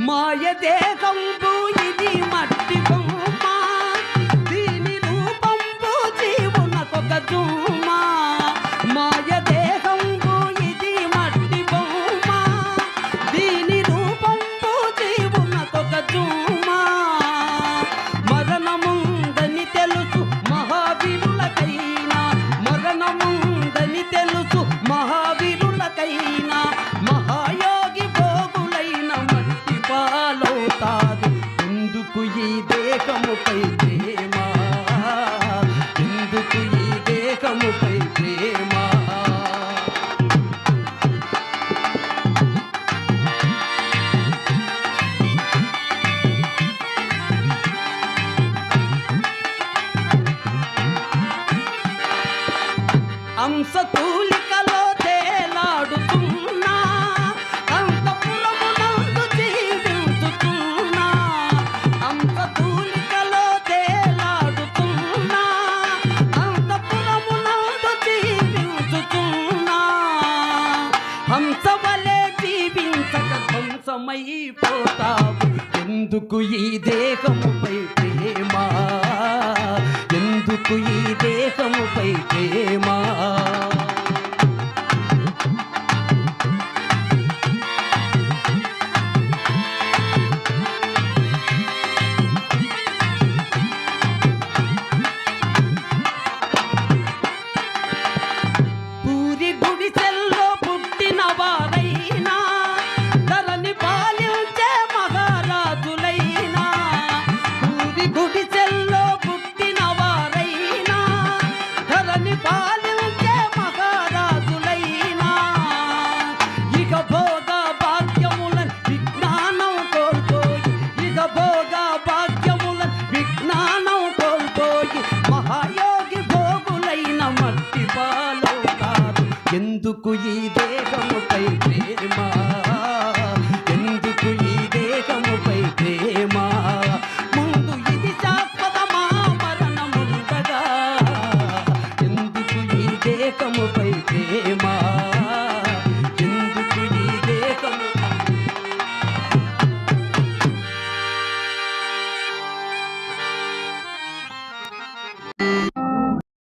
మాయ దేహంబు ఇది మట్టి బొమ్మ దీని రూపంబు జీవునకొక జుమ్మ మాయ దేహంబు ఇది మట్టి బొమ్మ దీని రూపంబు జీవునకొక జుమ్మ మరణముందని తెలుసు మహావీరులకైనా మరణముందని తెలుసు మహావీరులకైనా మహాయోగి భోగులైన మట్టి పాలవుతారు ఎందుకు ఈ దేహముపై ప్రేమ ఎందుకు ఈ దేహముపై ప్రేమ అంశతూలికలో తేలాడుతున్నా అంతఃపురమునందు జీవించుతున్నా అంశతూలికలో తేలాడుతున్నా అంతఃపురమునందు జీవించుతున్నా హంసవలే జీవించక ధ్వంసమైపోతావు ఎందుకు ఈ దేహముపై ప్రేమ ఎందుకు ఈ దేహముపై ప్రేమ పూరి గుడిసెల్లో పుట్టిన వారైనా ధరణి పాలించే మహారాజులైనా పూరి గుడిసెల్లో పుట్టిన వారైనా ధరణి పాలించే మహారాజులైనా ఇక భోగ భాగ్యములను విజ్ఞానం కోల్పోయి ఇక భోగ భాగ్యములను విజ్ఞానం కోల్పోయి మహాయోగి భోగులైన మట్టి పాలవుతారు ఎందుకు ఈ